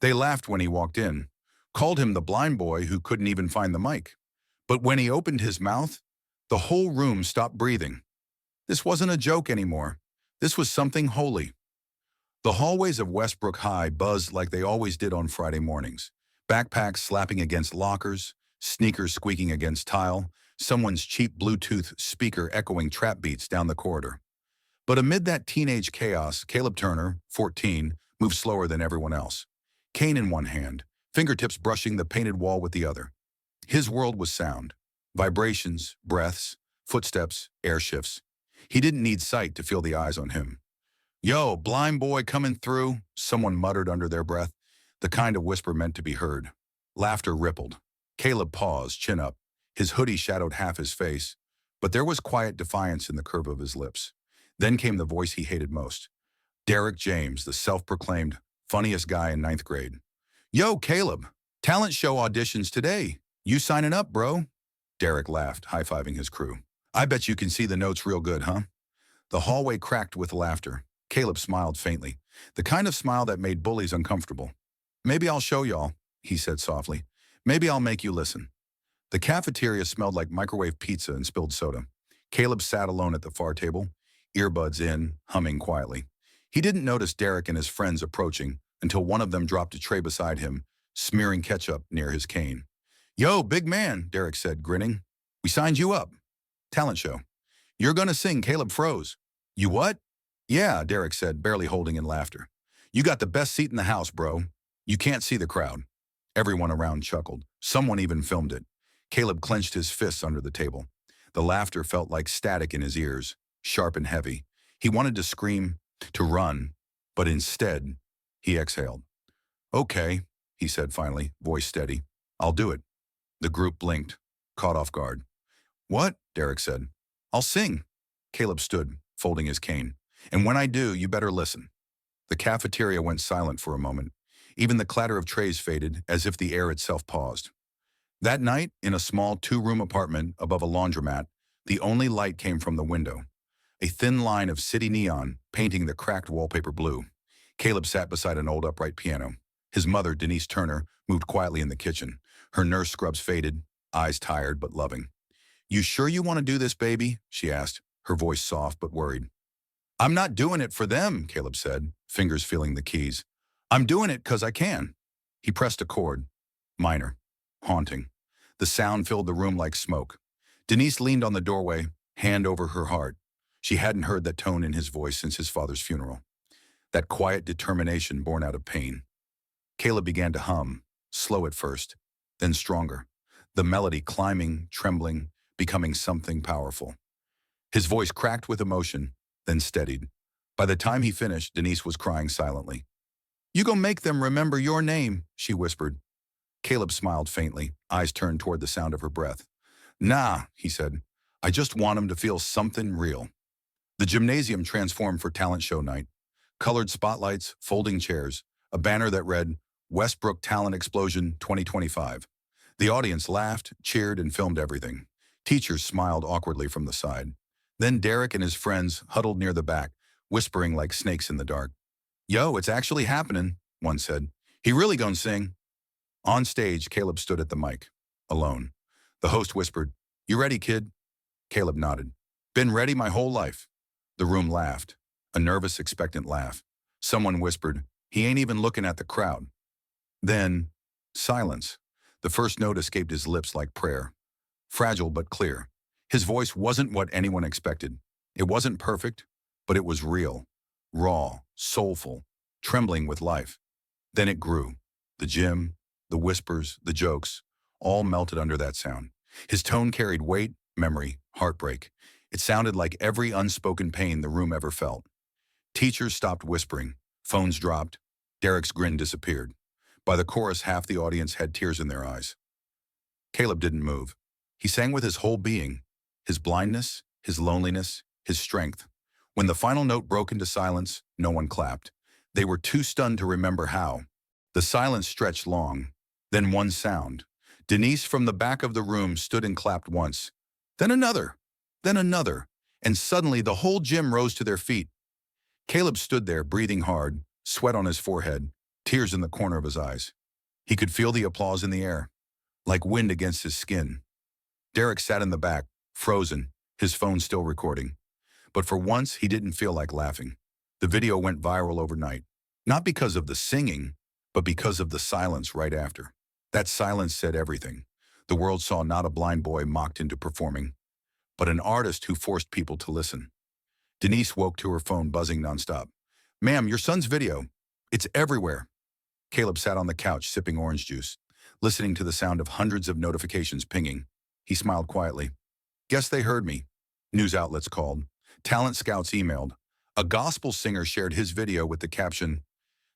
They laughed when he walked in, called him the blind boy who couldn't even find the mic. But when he opened his mouth, the whole room stopped breathing. This wasn't a joke anymore. This was something holy. The hallways of Westbrook High buzzed like they always did on Friday mornings. Backpacks slapping against lockers, sneakers squeaking against tile, someone's cheap Bluetooth speaker echoing trap beats down the corridor. But amid that teenage chaos, Caleb Turner, 14, moved slower than everyone else. Cane in one hand, fingertips brushing the painted wall with the other. His world was sound. Vibrations, breaths, footsteps, air shifts. He didn't need sight to feel the eyes on him. "Yo, blind boy coming through," someone muttered under their breath, the kind of whisper meant to be heard. Laughter rippled. Caleb paused, chin up. His hoodie shadowed half his face, but there was quiet defiance in the curve of his lips. Then came the voice he hated most. Derek James, the self-proclaimed funniest guy in ninth grade. "Yo, Caleb, talent show auditions today. You signing up, bro?" Derek laughed, high-fiving his crew. "I bet you can see the notes real good, huh?" The hallway cracked with laughter. Caleb smiled faintly, the kind of smile that made bullies uncomfortable. "Maybe I'll show y'all," he said softly. "Maybe I'll make you listen." The cafeteria smelled like microwave pizza and spilled soda. Caleb sat alone at the far table, earbuds in, humming quietly. He didn't notice Derek and his friends approaching until one of them dropped a tray beside him, smearing ketchup near his cane. "Yo, big man," Derek said, grinning. "We signed you up. Talent show. You're gonna sing." Caleb froze. "You what?" "Yeah," Derek said, barely holding in laughter. "You got the best seat in the house, bro. You can't see the crowd." Everyone around chuckled. Someone even filmed it. Caleb clenched his fists under the table. The laughter felt like static in his ears, sharp and heavy. He wanted to scream, to run, but instead, he exhaled. "Okay," he said finally, voice steady. "I'll do it." The group blinked, caught off guard. "What?" Derek said. "I'll sing." Caleb stood, folding his cane. "And when I do, you better listen." The cafeteria went silent for a moment. Even the clatter of trays faded, as if the air itself paused. That night, in a small two-room apartment above a laundromat, the only light came from the window. A thin line of city neon painting the cracked wallpaper blue. Caleb sat beside an old upright piano. His mother, Denise Turner, moved quietly in the kitchen. Her nurse scrubs faded, eyes tired but loving. "You sure you want to do this, baby?" she asked, her voice soft but worried. "I'm not doing it for them," Caleb said, fingers feeling the keys. "I'm doing it 'cause I can." He pressed a chord. Minor. Haunting. The sound filled the room like smoke. Denise leaned on the doorway, hand over her heart. She hadn't heard that tone in his voice since his father's funeral. That quiet determination born out of pain. Caleb began to hum, slow at first, then stronger. The melody climbing, trembling, becoming something powerful. His voice cracked with emotion, then steadied. By the time he finished, Denise was crying silently. "You gon' make them remember your name," she whispered. Caleb smiled faintly, eyes turned toward the sound of her breath. "Nah," he said. "I just want them to feel something real." The gymnasium transformed for talent show night. Colored spotlights, folding chairs, a banner that read, "Westbrook Talent Explosion 2025. The audience laughed, cheered, and filmed everything. Teachers smiled awkwardly from the side. Then Derek and his friends huddled near the back, whispering like snakes in the dark. "Yo, it's actually happening," one said. "He really gonna sing." On stage, Caleb stood at the mic, alone. The host whispered, "You ready, kid?" Caleb nodded. "Been ready my whole life." The room laughed, a nervous, expectant laugh. Someone whispered, "He ain't even looking at the crowd." Then, silence. The first note escaped his lips like prayer. Fragile but clear. His voice wasn't what anyone expected. It wasn't perfect, but it was real, raw, soulful, trembling with life. Then it grew. The gym, the whispers, the jokes, all melted under that sound. His tone carried weight, memory, heartbreak. It sounded like every unspoken pain the room ever felt. Teachers stopped whispering. Phones dropped. Derek's grin disappeared. By the chorus, half the audience had tears in their eyes. Caleb didn't move. He sang with his whole being, his blindness, his loneliness, his strength. When the final note broke into silence, no one clapped. They were too stunned to remember how. The silence stretched long. Then one sound. Denise from the back of the room stood and clapped once. Then another. Then another. And suddenly the whole gym rose to their feet. Caleb stood there, breathing hard, sweat on his forehead, tears in the corner of his eyes. He could feel the applause in the air, like wind against his skin. Derek sat in the back, frozen, his phone still recording. But for once, he didn't feel like laughing. The video went viral overnight. Not because of the singing, but because of the silence right after. That silence said everything. The world saw not a blind boy mocked into performing, but an artist who forced people to listen. Denise woke to her phone buzzing nonstop. "Ma'am, your son's video. It's everywhere." Caleb sat on the couch sipping orange juice, listening to the sound of hundreds of notifications pinging. He smiled quietly. "Guess they heard me." News outlets called. Talent scouts emailed. A gospel singer shared his video with the caption,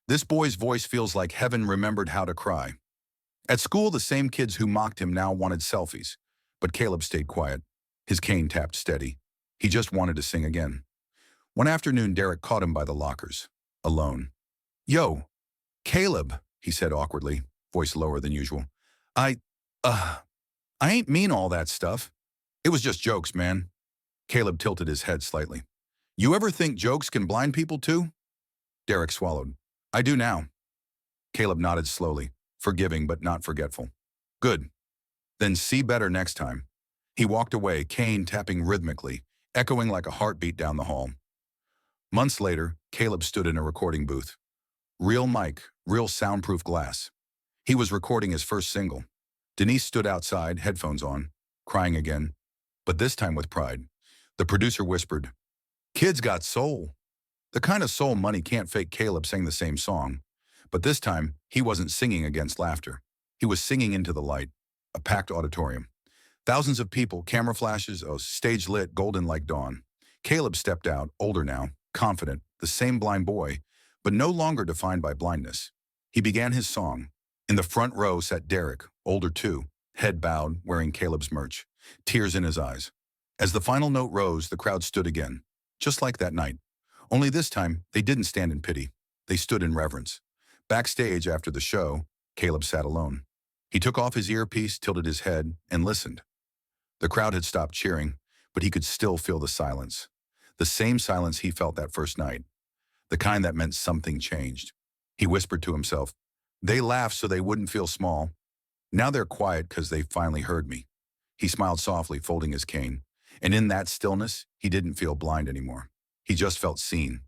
"This boy's voice feels like heaven remembered how to cry." At school, the same kids who mocked him now wanted selfies, but Caleb stayed quiet. His cane tapped steady. He just wanted to sing again. One afternoon, Derek caught him by the lockers, alone. "Yo, Caleb," he said awkwardly, voice lower than usual. I, uh, I ain't mean all that stuff. It was just jokes, man." Caleb tilted his head slightly. "You ever think jokes can blind people too?" Derek swallowed. "I do now." Caleb nodded slowly, forgiving but not forgetful. "Good. Then see better next time." He walked away, cane tapping rhythmically, echoing like a heartbeat down the hall. Months later, Caleb stood in a recording booth. Real mic, real soundproof glass. He was recording his first single. Denise stood outside, headphones on, crying again, but this time with pride. The producer whispered, "Kid's got soul." The kind of soul money can't fake. Caleb sang the same song, but this time he wasn't singing against laughter. He was singing into the light, a packed auditorium. Thousands of people, camera flashes, a stage lit, golden like dawn. Caleb stepped out, older now, confident, the same blind boy, but no longer defined by blindness. He began his song. In the front row sat Derek, older too, head bowed, wearing Caleb's merch, tears in his eyes. As the final note rose, the crowd stood again, just like that night. Only this time, they didn't stand in pity. They stood in reverence. Backstage after the show, Caleb sat alone. He took off his earpiece, tilted his head, and listened. The crowd had stopped cheering, but he could still feel the silence. The same silence he felt that first night. The kind that meant something changed. He whispered to himself, "They laughed so they wouldn't feel small. Now they're quiet because they finally heard me." He smiled softly, folding his cane. And in that stillness, he didn't feel blind anymore. He just felt seen.